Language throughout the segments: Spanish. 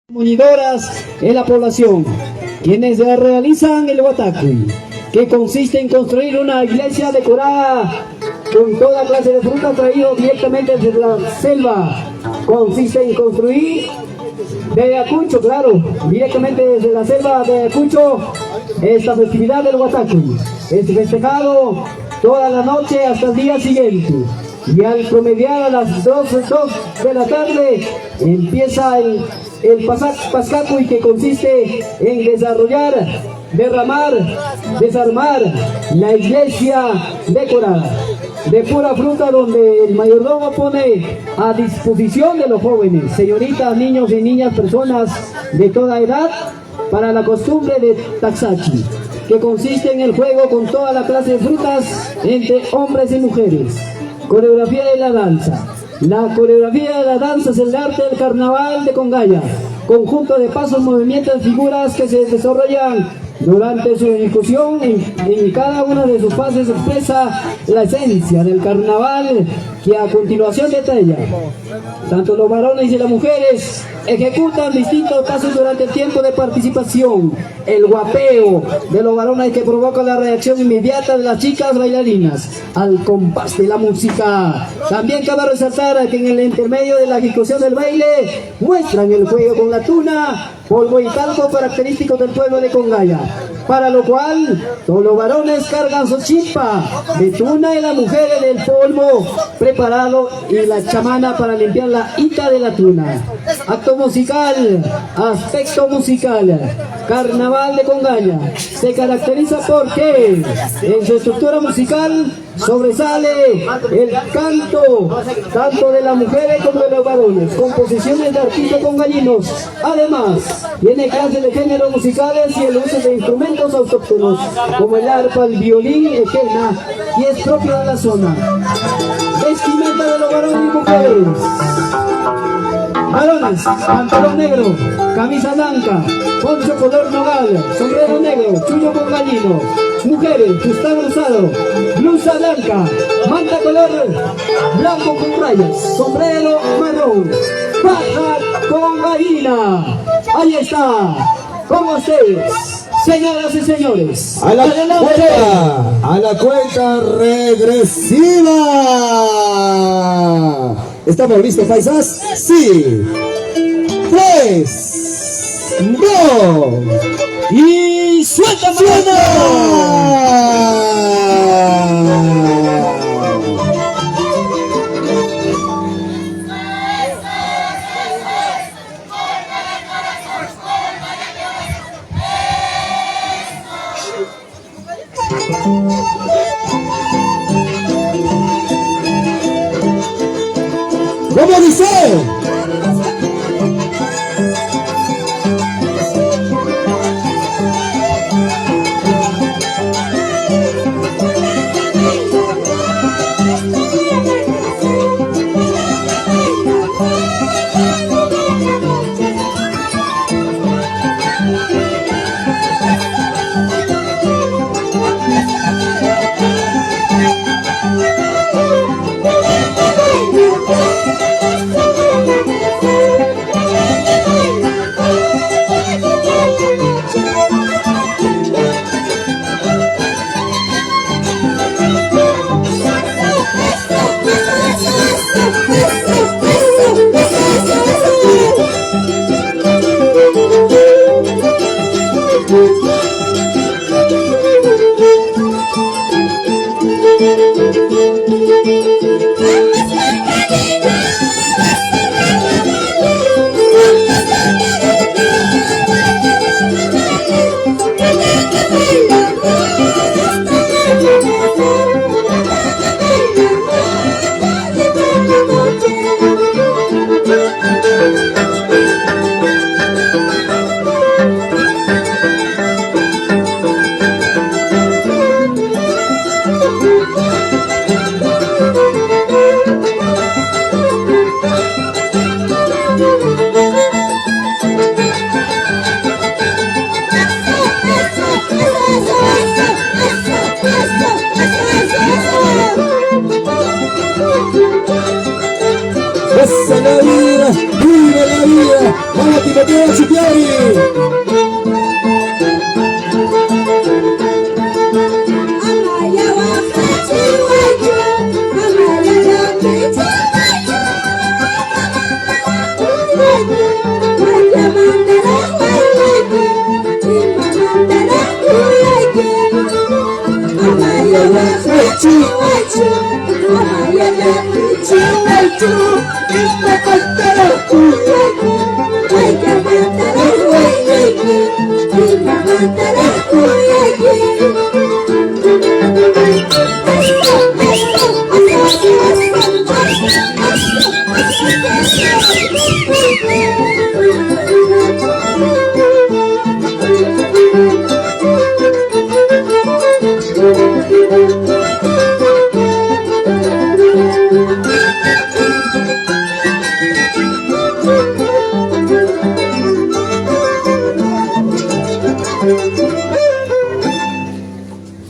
Munidoras en la población, quienes realizan el Huatacuy, que consiste en construir una iglesia decorada con toda clase de frutas traídos directamente desde la selva. Consiste en construir de Ayacucho, claro, directamente desde la selva de Ayacucho, esta festividad del Huatacuy. Es festejado toda la noche hasta el día siguiente. Y al promediar a las 2 de la tarde empieza el Pascacuy, que consiste en desarrollar, derramar, desarmar la iglesia decorada de pura fruta, donde el mayordomo pone a disposición de los jóvenes, señoritas, niños y niñas, personas de toda edad, para la costumbre de Taxachi, que consiste en el juego con toda la clase de frutas entre hombres y mujeres. Coreografía de la danza. La coreografía de la danza es el arte del carnaval de Congaya, conjunto de pasos, movimientos, figuras que se desarrollan durante su ejecución. En cada una de sus fases expresa la esencia del carnaval, que a continuación detalla. Tanto los varones y las mujeres ejecutan distintos pasos durante el tiempo de participación. El guapeo de los varones, que provoca la reacción inmediata de las chicas bailarinas al compás de la música. También cabe resaltar que en el intermedio de la ejecución del baile muestran el juego con la tuna, polvo y talco, característicos del pueblo de Congaya, para lo cual todos los varones cargan su chimpa de tuna y las mujeres del polvo preparado y la chamana para limpiar la ita de la tuna. Acto musical, aspecto musical. Carnaval de Congaya se caracteriza porque en su estructura musical sobresale el canto tanto de las mujeres como de los varones, composiciones de artistas congallinos. Además, tiene clases de géneros musicales y el uso de instrumentos autóctonos como el arpa, el violín, el quena, y es propio de la zona. Vestimenta de los varones y mujeres. Varones, pantalón negro, camisa blanca, poncho color nogal, sombrero negro, chullo con gallino. Mujeres, fustán rosado, blusa blanca, manta color blanco con rayas, sombrero marrón, paja con gallina. Ahí está, con ustedes, señoras y señores. A la cuenta regresiva. ¿Estamos listos, paisas? Sí. 3, 2 y suelta, ¿Cómo dice? Chupiari.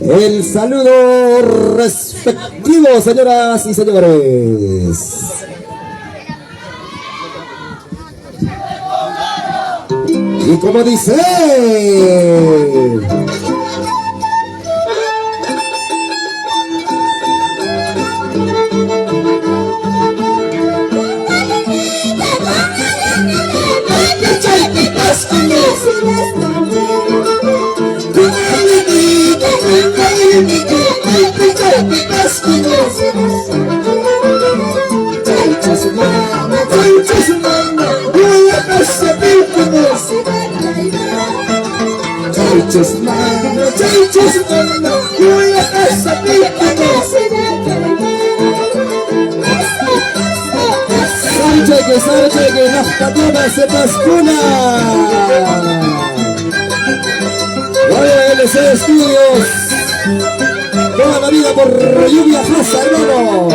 El saludo respectivo, señoras y señores. Y como dice... Sarchege, Naftatona, Sepascuna. LC Estudios. Toda la vida por lluvia fresca, hermano.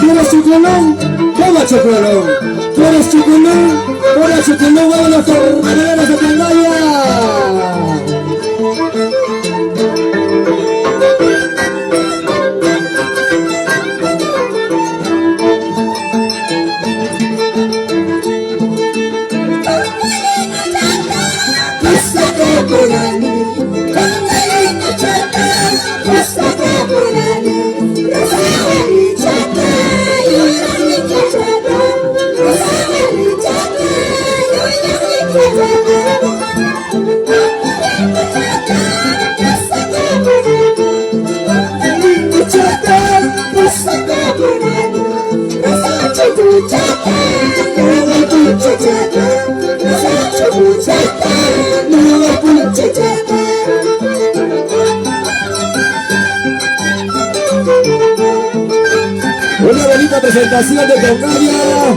¿Quieres chocolón? Toma chocolón. ¿Quieres chocolón? Toma chocolón. Vámonos con maneras de Candaya. Una bonita presentación de Candaya,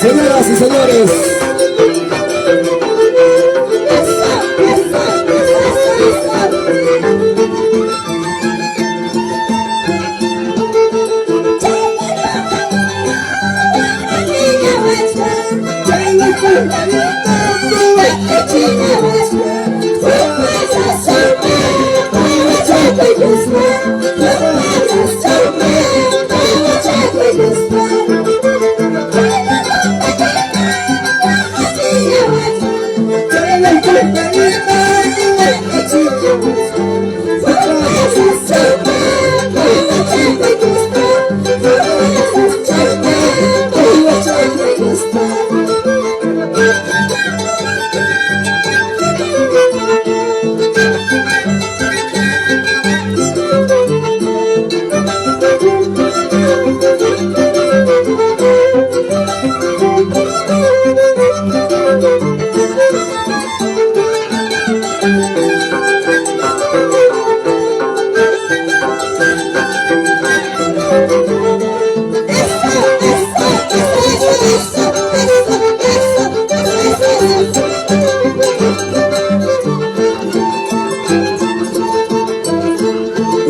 señoras y señores.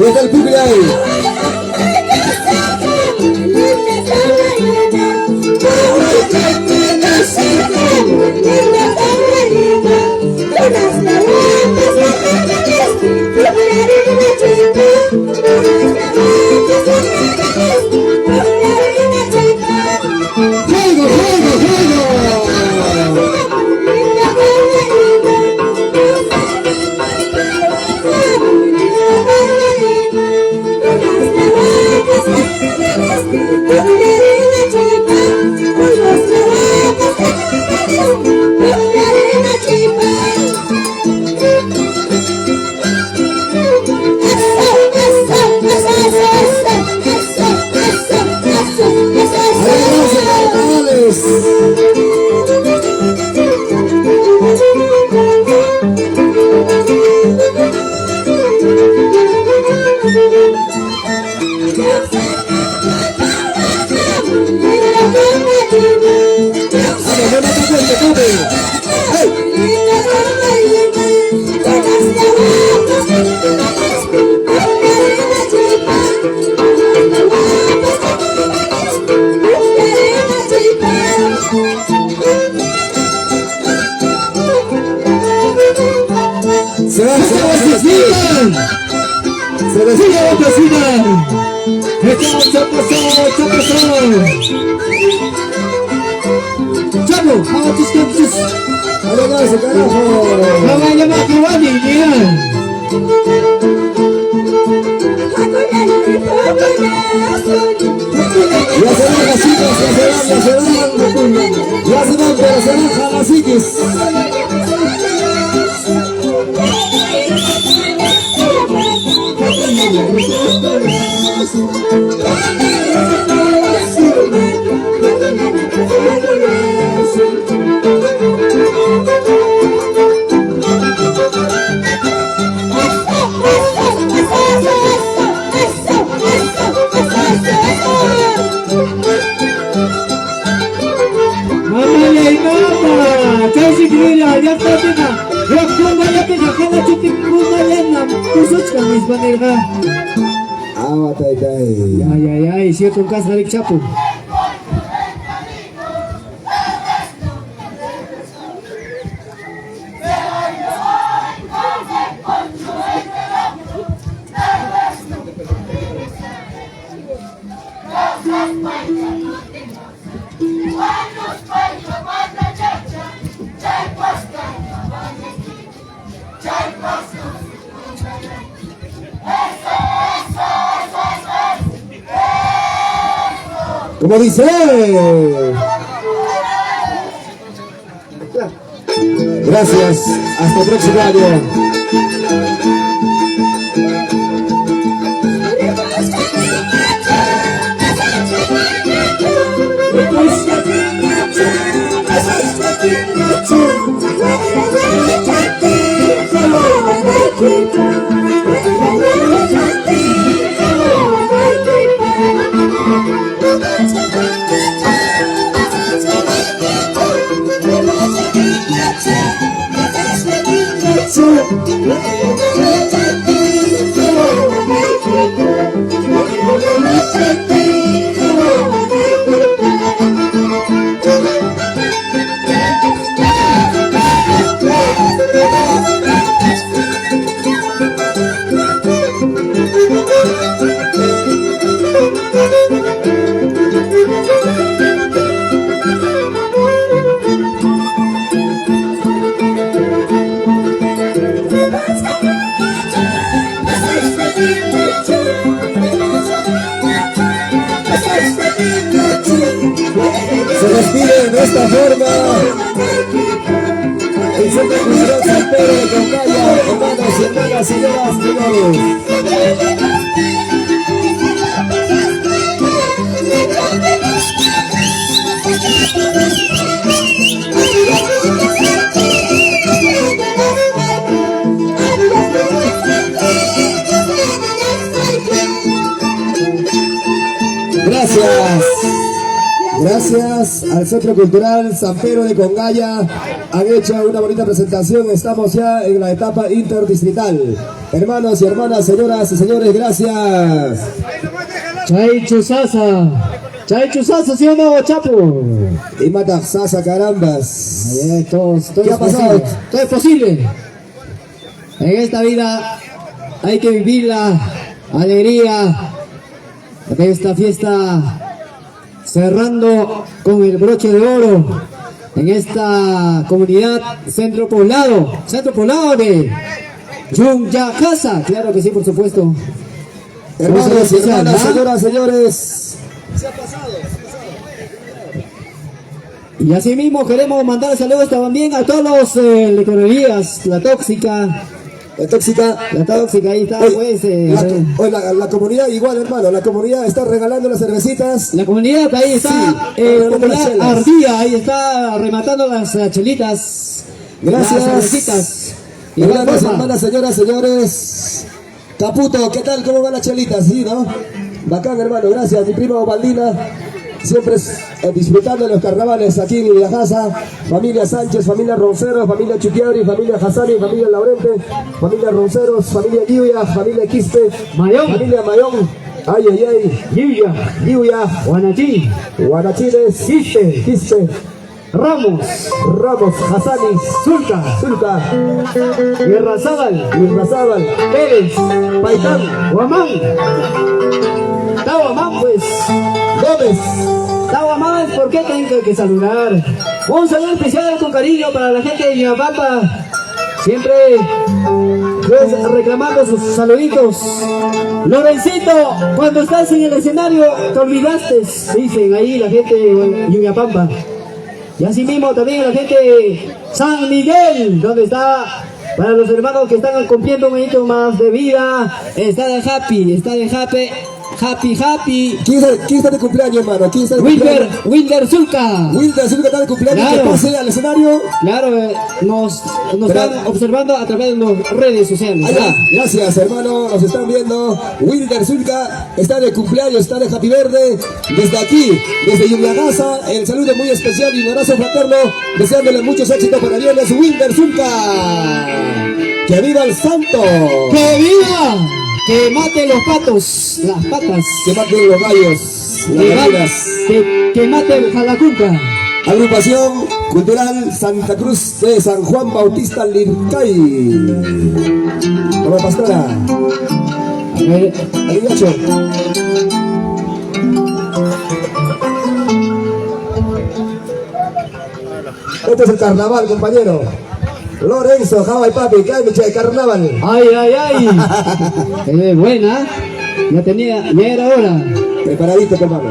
está el Pupi ahí. ¡Juego, juego, juego! Se decide la cocina. Estamos Chamo, vamos tus campos. Ahora ese carajo. No va a llamar a Giovanni, mira. Ya se van las chicas, ya se van, pero se van jalaciques. Ay, cierto un caso de Chapo. Como dice, gracias, hasta el próximo año. Se despide de esta forma el Centro Cultural San Pedro de Concaya, hermanos y hermanas, señoras y señores. Gracias. Gracias al Centro Cultural San Pedro de Congaya. Han hecho una bonita presentación. Estamos ya en la etapa interdistrital. Hermanos y hermanas, señoras y señores, gracias. Chay Chusasa, ¿sí o no, Chapo? Y mata Sasa, carambas. Todo ¿Qué ha es pasado? posible, todo es posible. En esta vida hay que vivir la alegría de esta fiesta, cerrando con el broche de oro en esta comunidad centro poblado de Yungayasa. Claro que sí, por supuesto. Hermanos y hermanas, ¿ah? señoras, señores. Y así mismo queremos mandar saludos también a todos los licorerías, La Tóxica, ahí está, pues. La comunidad igual, hermano. La comunidad está regalando las cervecitas. La comunidad ahí está, regalando las comunidad chelas. Ardía, ahí está rematando las chelitas. Gracias. Las cervecitas. Igual Hermanos, forma. hermanas, señoras, señores. Caputo, ¿qué tal? ¿Cómo van las chelitas? Sí, ¿no? Bacán, hermano, gracias. Mi primo Baldina, siempre disfrutando de los carnavales aquí en Yungayasa. Familia Sánchez, familia Roncero, familia Chuquiabri, familia Hassani, familia Laurente, familia Ronceros, familia Guiuya, familia Quispe, Mayón. familia Mayón. Ay, ay, ay. Guiuya, Guanachí, Guanachines, Quispe, Ramos, Hassani, Zulca, Guerrazábal, Irrazábal, Pérez, Paitán, Guamán, Tahuamán, pues. Gómez. Tahuamán, ¿por qué tengo que saludar? Un saludo especial con cariño para la gente de Yungapampa. Siempre pues, reclamando sus saluditos. Lorencito, cuando estás en el escenario te olvidaste, dicen ahí la gente de Yungapampa. Y así mismo también la gente de San Miguel, donde está, para los hermanos que están cumpliendo un añito más de vida, está de happy. ¿Quién está de cumpleaños, hermano? ¿Quién está de cumpleaños? Wilder Zulca. Wilder Silva está de cumpleaños. Claro. Que pase al escenario. Claro, nos Pero- están observando a través de las redes sociales. Allá. ¿Ah? Gracias, hermano. Nos están viendo. Wilder Zulca está de cumpleaños, está de Happy Verde. Desde aquí, desde Yungayasa, el saludo muy especial y un abrazo fraterno. Deseándole muchos éxitos para viernes. Wilder Zulca. ¡Que viva el santo! ¡Que viva! ¡Que mate los patos! Las patas. ¡Que maten los gallos! Las Que, gallinas. que mate el jalacunca. Agrupación Cultural Santa Cruz de San Juan Bautista Lircay. Como pastora. Aligacho. Este es el carnaval, compañero. Lorenzo, Java y Papi, cállate, carnaval. ¡Ay, ay, ay! Buena. Ya era hora. Preparadito, hermano.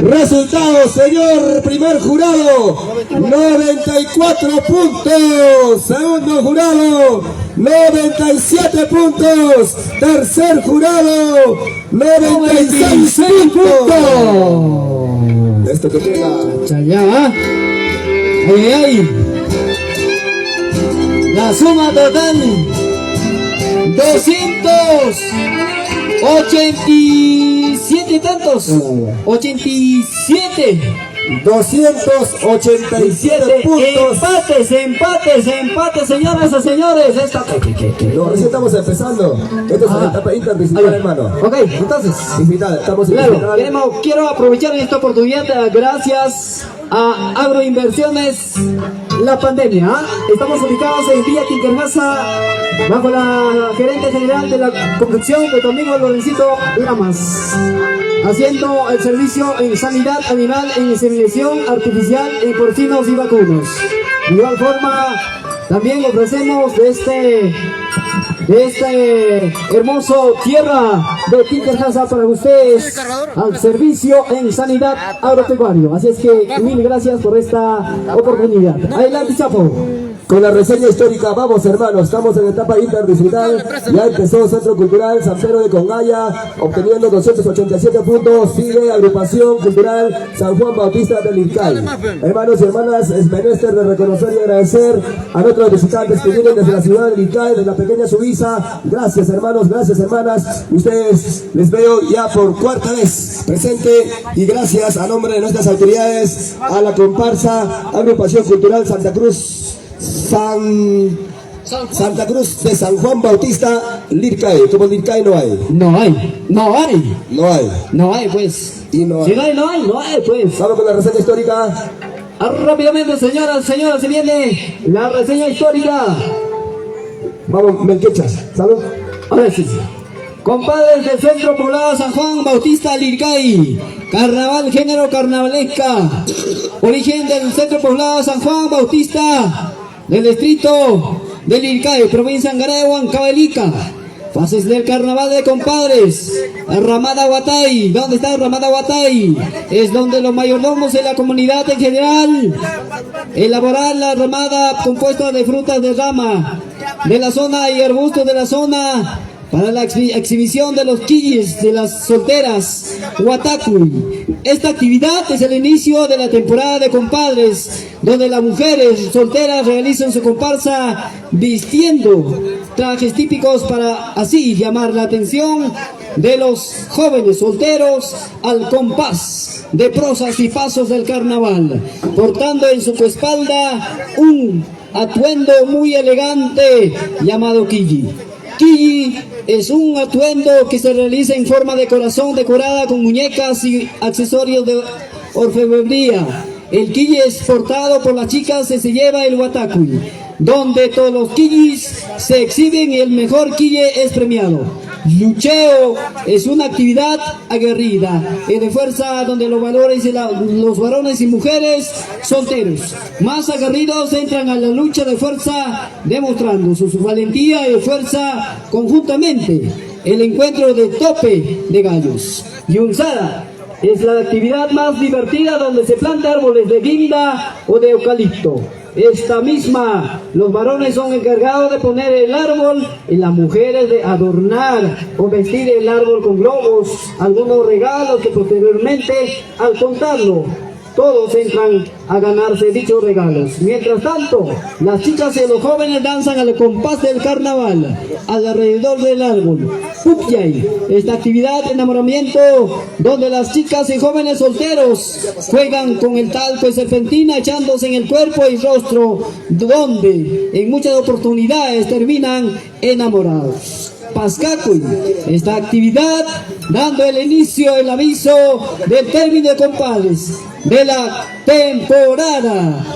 Resultado, señor primer jurado, 94 puntos. Segundo jurado, 97 puntos. Tercer jurado, 96 puntos. Esto que pega. Chayá. ¡Ay, ay, ay! La suma total 287 tantos. 87. 287 puntos. Empates, señoras y señores. No, recién estamos empezando. Esto es la etapa interdistrital, hermano. Ok, entonces. Distrital, estamos en Claro, distrital. quiero aprovechar esta oportunidad gracias a Agroinversiones La Pandemia. Estamos ubicados en Villa Quinquernasa bajo la gerente general de la construcción de Domingo Lorencito Lamas, haciendo el servicio en sanidad animal, en inseminación artificial en porcinos y vacunos. De igual forma, también ofrecemos de este hermoso tierra de Quinquernasa para ustedes al servicio en sanidad agropecuario. Así es que mil gracias por esta oportunidad. Adelante, Chapo. con la reseña histórica. Vamos, hermanos, estamos en etapa interdistrital. Ya empezó Centro Cultural San Pedro de Congaya, obteniendo 287 puntos. Sigue Agrupación Cultural San Juan Bautista del Ilcay. Hermanos y hermanas, es menester de reconocer y agradecer a nuestros visitantes que vienen desde la ciudad del Ilcay, de la pequeña Suiza. Gracias, hermanos, gracias, hermanas. Ustedes les veo ya por cuarta vez presente, y gracias a nombre de nuestras autoridades, a la comparsa Agrupación Cultural Santa Cruz de San Juan Bautista Lircay. Como Lircay no hay. No hay, no hay. No hay. No hay, pues. Y no hay. Si no hay, no hay, no hay, pues. Vamos con la reseña histórica. Rápidamente, señoras, se viene la reseña histórica. Vamos, Melquechas. Salud. Ahora sí. Compadres del Centro Poblado San Juan Bautista Lircay. Carnaval, género carnavalesca. Origen del Centro Poblado San Juan Bautista del distrito de Lircay, provincia de Angaray, Huancavelica. Fases del carnaval de compadres. Ramada Guatay. ¿Dónde está Ramada Guatay? Es donde los mayordomos de la comunidad en general elaborar la ramada compuesta de frutas de rama de la zona y arbustos de la zona para la exhibición de los quillis de las solteras Huatacuy. Esta actividad es el inicio de la temporada de compadres, donde las mujeres solteras realizan su comparsa vistiendo trajes típicos para así llamar la atención de los jóvenes solteros al compás de prosas y pasos del carnaval, portando en su coespalda un atuendo muy elegante llamado quilli. Quilli es un atuendo que se realiza en forma de corazón decorada con muñecas y accesorios de orfebrería. El quilli es portado por las chicas y se lleva el Huatacuy, donde todos los quillis se exhiben y el mejor quilli es premiado. Lucheo es una actividad aguerrida y de fuerza donde los varones y mujeres solteros más aguerridos entran a la lucha de fuerza, demostrando su valentía y fuerza conjuntamente. El encuentro de tope de gallos. Yunzada es la actividad más divertida donde se plantan árboles de guinda o de eucalipto. Esta misma, los varones son encargados de poner el árbol y las mujeres de adornar o vestir el árbol con globos, algunos regalos que posteriormente, al contarlo, todos entran a ganarse dichos regalos. Mientras tanto, las chicas y los jóvenes danzan al compás del carnaval, alrededor del árbol. Pupyay, esta actividad de enamoramiento, donde las chicas y jóvenes solteros juegan con el talco y serpentina echándose en el cuerpo y rostro, donde en muchas oportunidades terminan enamorados. Pascacuy, esta actividad dando el inicio, el aviso del término de compadres de la temporada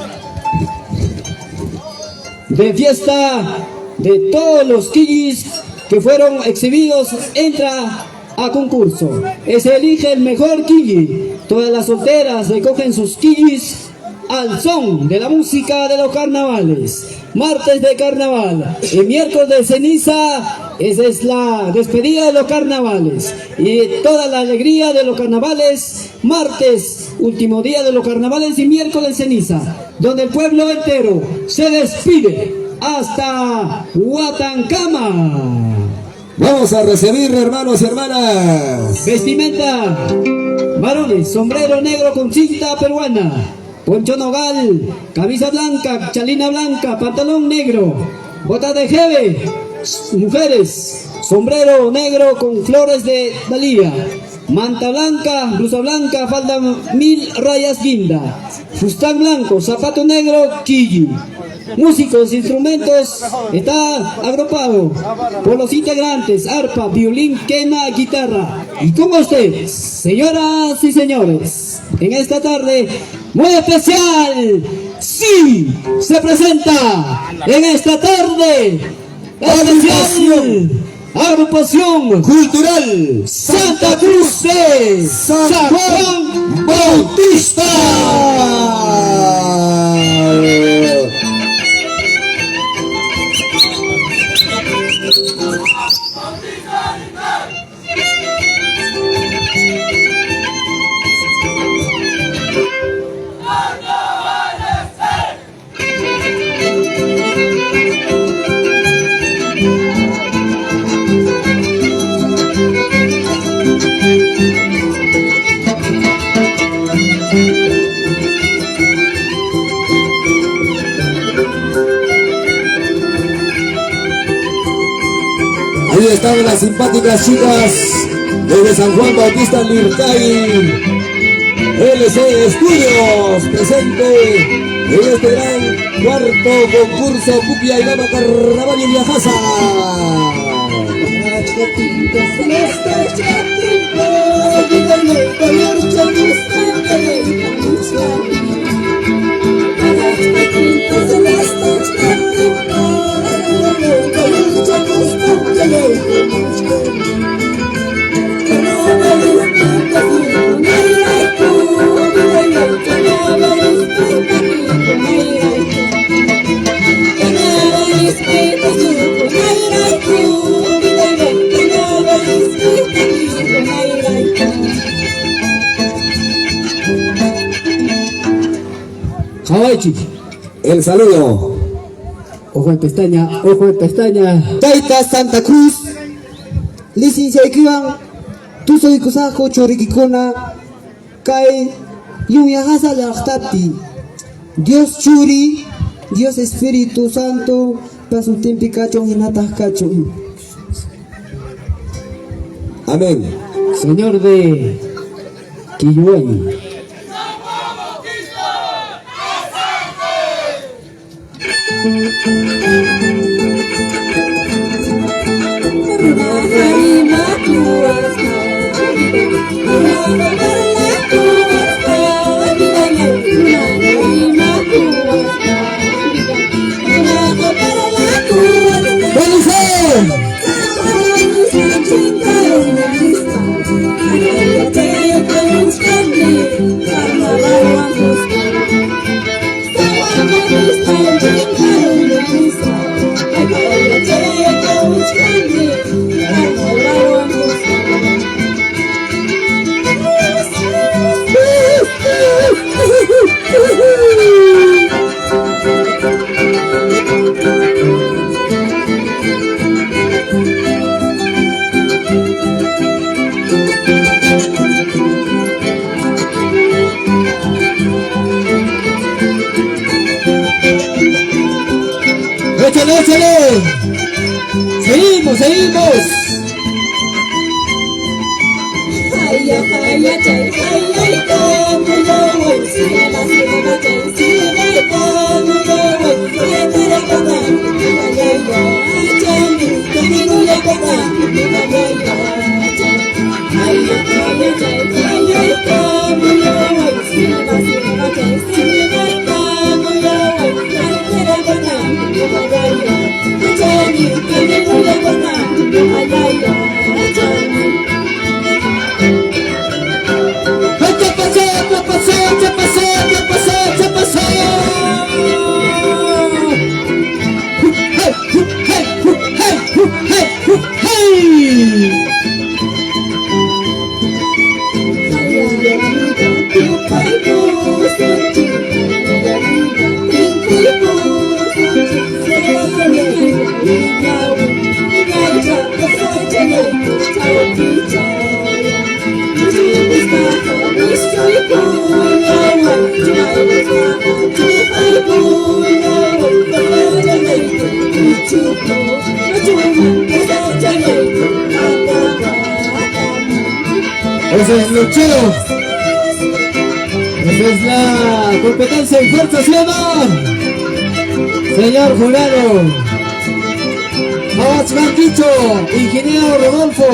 de fiesta de todos los quillis que fueron exhibidos. Entra a concurso, se elige el mejor quilli. Todas las solteras recogen sus quillis al son de la música de los carnavales. Martes de carnaval y miércoles de ceniza, esa es la despedida de los carnavales y toda la alegría de los carnavales. Martes, último día de los carnavales, y miércoles ceniza, donde el pueblo entero se despide hasta Huatancama. Vamos a recibir, hermanos y hermanas. Vestimenta: varones, sombrero negro con cinta peruana, poncho nogal, camisa blanca, chalina blanca, pantalón negro, botas de jeve. Mujeres, sombrero negro con flores de dalía, manta blanca, blusa blanca, falda 1000 rayas guinda, fustán blanco, zapato negro, quilli. Músicos, instrumentos, está agrupado por los integrantes: arpa, violín, quena, guitarra. Y con ustedes, señoras y señores, en esta tarde muy especial, sí, se presenta en esta tarde especial Agrupación Cultural Santa Cruz de San Juan Bautista. Ahí están las simpáticas chicas desde San Juan Bautista Lircay LC Estudios, presente en este gran cuarto concurso Cupia y Gama Carnaval y Viajaza. Hawaichi. El saludo. Ojo en pestaña, ojo en pestaña. Taita Santa Cruz, licencia Ikiwan, tu soy Kusajo Chorikikona, Kai, Yuyahasa Yachtati, Dios Churi, Dios Espíritu Santo, Pasuntimpi Cacho y Natas Cacho. Amén. Señor de Quilluay. ¡Échale, échale! ¡Seguimos, seguimos! Ese es luchero. Esa es la competencia en fuerza, ¿sí o no? Señor jurado. Vamos, Manquicho, ingeniero Rodolfo.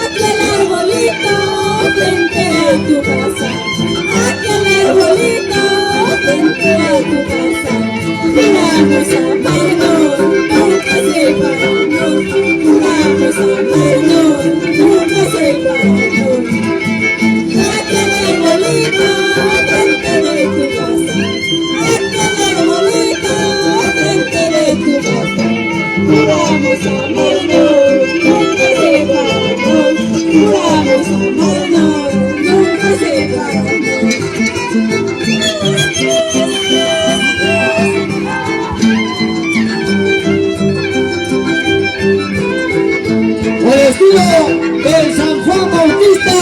Aquel arbolito frente a tu casa, aquel arbolito frente a tu casa, juramos amarnos, nunca separarnos, juramos amarnos, nunca separarnos. Aquel arbolito frente de tu casa, aquel arbolito frente de tu casa, juramos amarnos, nunca separarnos, juramos amarnos, nunca separarnos. Por estilo del San Juan Bautista.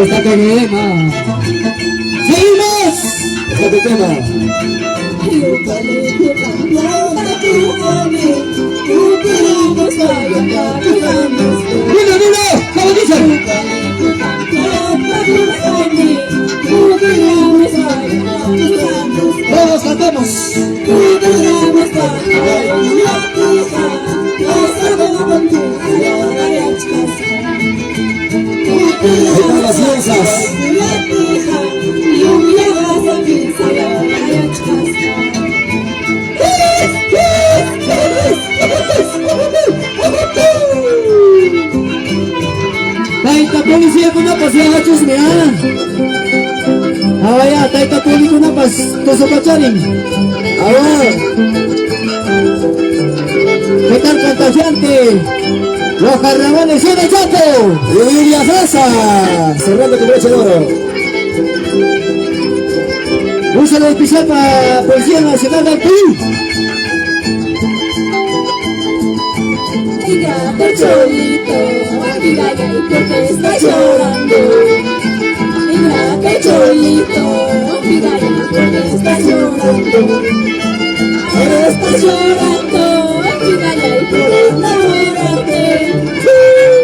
Esta que me llama. ¡Seguimos! Este es tu tema. Dilo, dilo, ¿cómo dice? Todos cantemos. Ahí están las fiestas. Taita policía kuna pas yang hachus niya. Awaya, taita poli kuna pas tosopacharin. Ahora, ¿Qué tal contagiante? Los carnavales son de Chapo. Lluvia Fresa, cerrando con broche de oro. Un saludo especial para Policía Nacional del Perú. Ingrato Cholito, dígale porque está llorando. Ingrato Cholito, dígale porque está llorando. Ahora está llorando, dígale por enamorarte.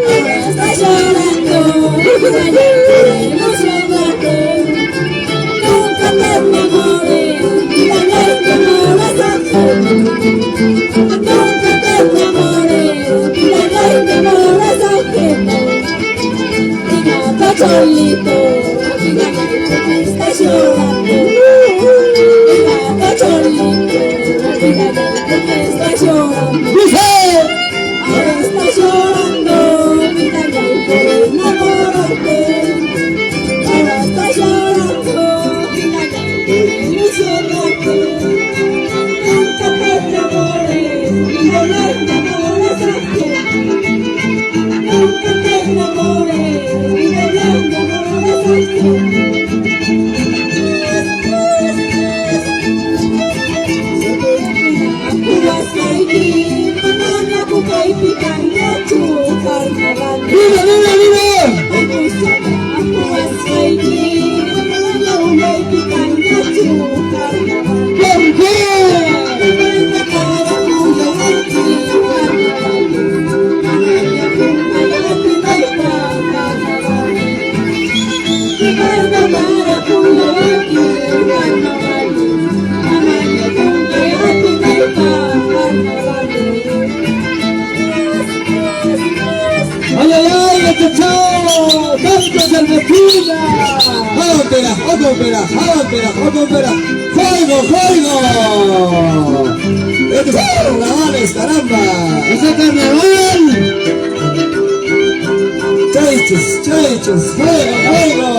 Ahora está llorando, dígale por ilusionarte. Nunca te enamores, dígale que no vas a hacer. Nunca te enamores, dígale que no vas a hacer. Ingrato Cholito, dígale porque está llorando. Ingrato Cholito, dígale porque está llorando. Ahora está llorando, dígale por enamorarte. Ahora está llorando, dígale por ilusionarte. Nunca te enamores, dígale que no vas a hacer. Nunca te enamores, dígale que no vas a hacer. ¡Viva, viva, viva! ¿Por qué? ¡Ay, ay, ay! ¡Escuchao! ¡Cantos de Argentina! ¡Ópera, ópera, ópera, ópera! ¡Fuego, fuego! ¡Estos son carnavales, caramba! ¡Ese carnaval! ¡Chaichos, chaichos! ¡Fuego, fuego!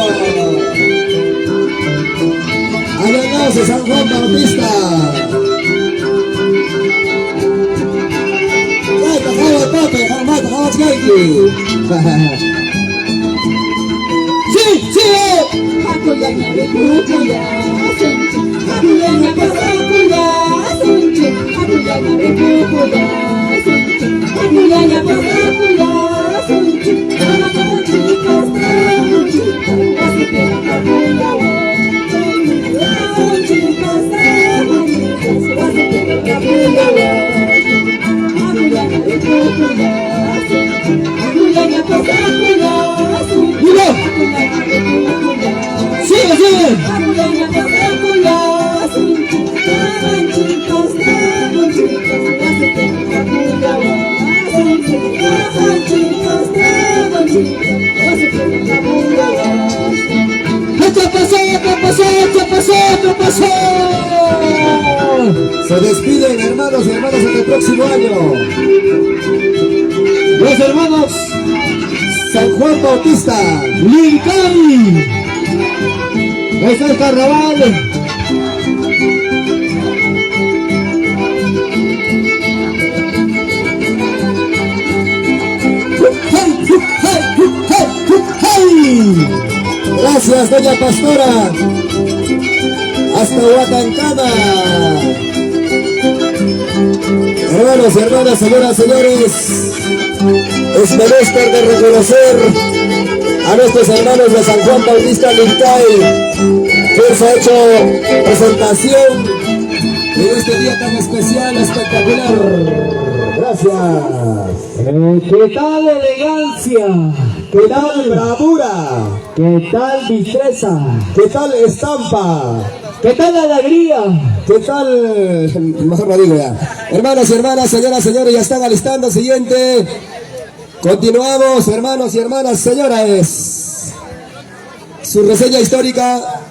¡Añañados de San Juan Bautista! ¡Sí, sí! ¡Sigue, sigue! ¿Qué pasó? ¿Qué pasó? ¿Qué pasó? ¿Qué pasó? Se despiden hermanos y hermanas hasta el próximo año. Los hermanos San Juan Bautista. Lincari. Es el carnaval. Gracias, doña Pastora. Hasta Huatancana. Hermanos y hermanas, señoras y señores, es menester de reconocer a nuestros hermanos de San Juan Bautista Lincay, que se ha hecho presentación en este día tan especial, espectacular. Gracias. ¿Qué tal elegancia? ¿Qué tal bravura? ¿Qué tal destreza? ¿Qué tal estampa? ¿Qué tal alegría? ¿Qué tal? Mejor no digo ya. Hermanos y hermanas, señoras y señores, ya están alistando el siguiente. Continuamos, hermanos y hermanas, señoras. Su reseña histórica.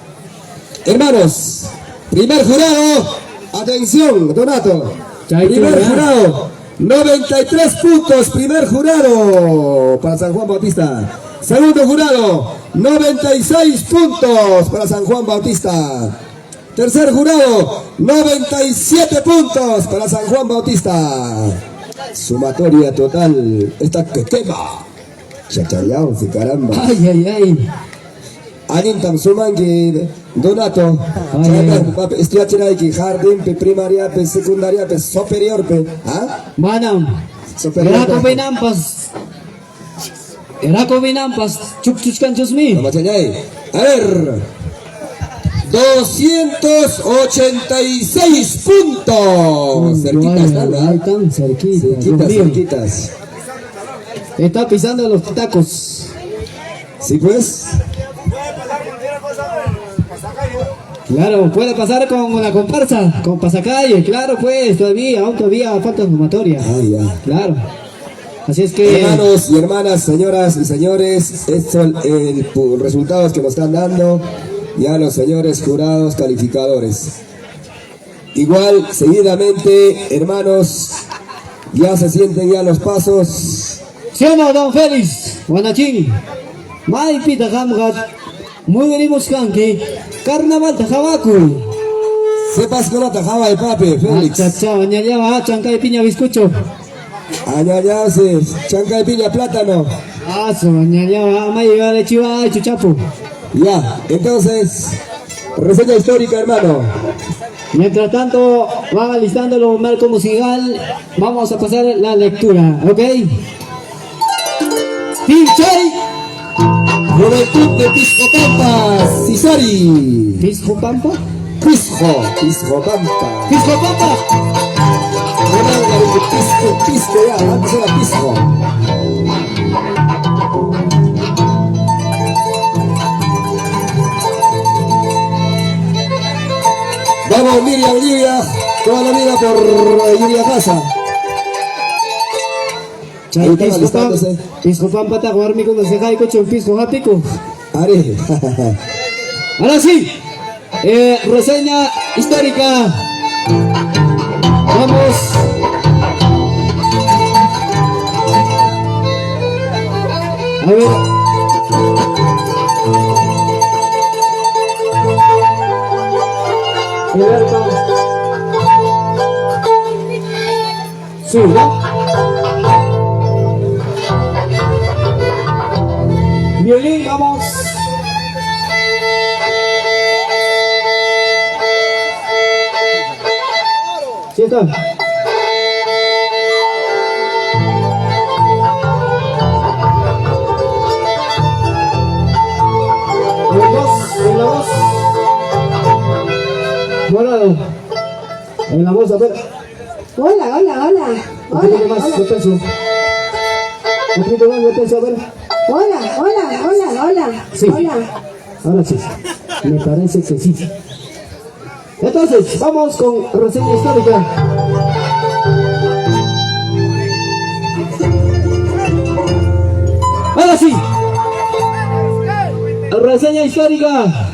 Hermanos, primer jurado. Atención, Donato. Primer jurado. 93 puntos, primer jurado para San Juan Bautista. Segundo jurado, 96 puntos para San Juan Bautista. Tercer jurado, 97 puntos para San Juan Bautista. Sumatoria total, esta que quema. Chachayao, si caramba. Ay, ay, ay. Anintam suman que Donato. Estoy a que jardín, pe primaria, pe secundaria, pe superior, pe. ¿Ah? Manam. Superior. Era combinampas. Chuchkan chusmi. Vamos a ver. 286 puntos. Cerquitas están, Ahí están, cerquitas. Dios mío. Cerquitas. Está pisando los tacos. Sí, pues. Claro, puede pasar con la comparsa, con pasacalle, claro pues, aún todavía falta sumatoria. Ah, ya. Claro. Así es que... Hermanos y hermanas, señoras y señores, estos son los resultados que nos están dando ya los señores jurados calificadores. Igual, seguidamente, hermanos, ya se sienten ya los pasos. ¿Sí o no, don Félix? Guanachín. May pita hamgat. Muy venimos canque. Carnaval tajabacu. Sepas que no tajaba el papi, Félix. Chacha, añallaba, chanca de piña bizcocho. Añañase, chanca de piña plátano. Añallaba, may de chiva y chuchapo. Ya, entonces, reseña histórica, hermano. Mientras tanto, van alistando los marcos musical. Vamos a pasar la lectura, ¿ok? Pinchay. Juventud de Pisco Pampa, Cisari. ¿Pisco Pampa? Pisco Pampa. ¡Pisco Pampa! Pisco ya, antes era Pisco. Vamos, Miriam Lluvia, toda la vida por Lluvia Casa. Ahí están alistándose. Pisco Pampa, taguarmi con se cae coche un pisco japico. Are. Ahora sí, reseña histórica. Vamos. A ver. Sí, ¿no? Violín, vamos. ¿Sí está? En la voz. Morado. En la voz, a ver. Hola. Un poquito más de peso. Un poquito más de peso, a ver. Hola. Sí. Ahora sí. Me parece que sí. Entonces, vamos con reseña histórica. Ahora sí. Reseña histórica.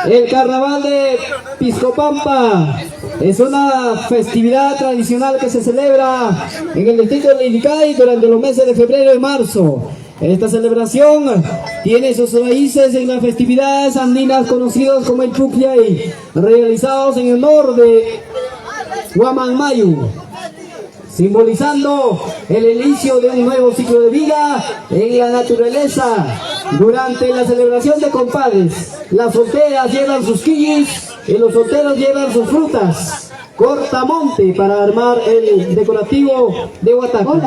El carnaval de Pisco Pampa es una festividad tradicional que se celebra en el distrito de Liricay durante los meses de febrero y marzo. Esta celebración tiene sus raíces en las festividades andinas conocidas como el Pucllay, realizados en honor de Huamanmayu, simbolizando el inicio de un nuevo ciclo de vida en la naturaleza. Durante la celebración de compadres, las solteras llevan sus quillis y los solteros llevan sus frutas. Cortamonte para armar el decorativo de Huataco.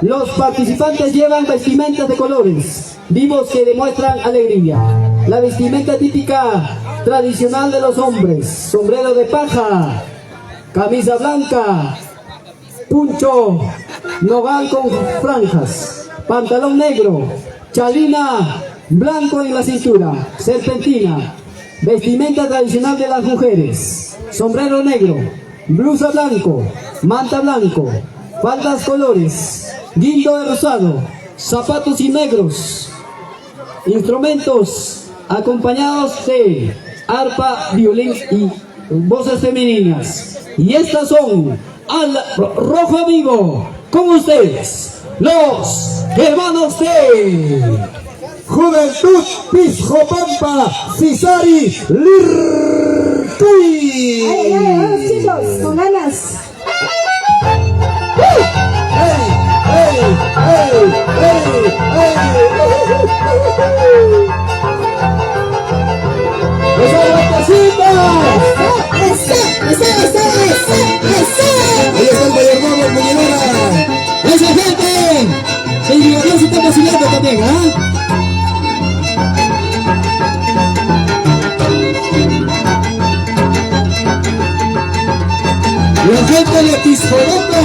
Los participantes llevan vestimentas de colores vivos que demuestran alegría. La vestimenta típica tradicional de los hombres: sombrero de paja, camisa blanca, puncho, nogal con franjas, pantalón negro, chalina, blanco en la cintura, serpentina, vestimenta tradicional de las mujeres, sombrero negro, blusa blanco, manta blanco, faldas colores, guindo de rosado, zapatos y negros, instrumentos acompañados de arpa, violín y voces femeninas. Y estas son al rojo vivo con ustedes, los hermanos de Juventud Pisjopampa Cisari Lircuy. Ay, vamos chicos, con ganas. Ahí está el mayordomo, el muñedora. ¡Esa gente! El Dios está vacilando también, ¿ah? La gente de Pisjopampa.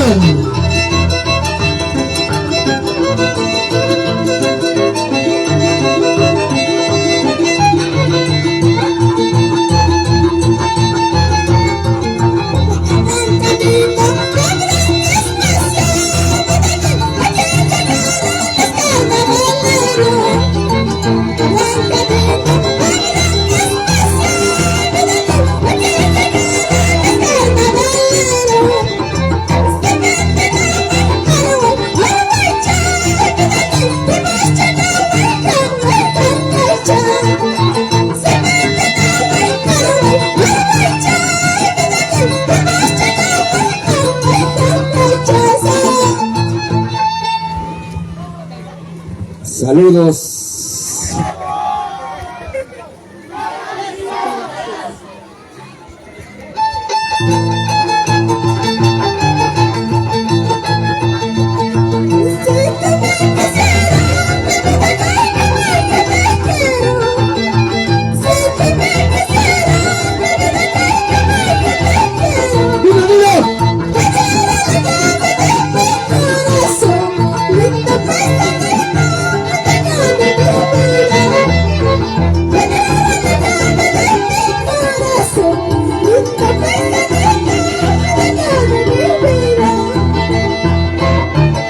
Saludos.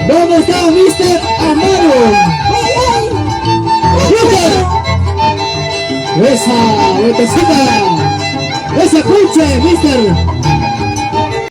¿Dónde está Mr. Amaro? ¡Esa, vueltecita! ¡Ese punche, Mr.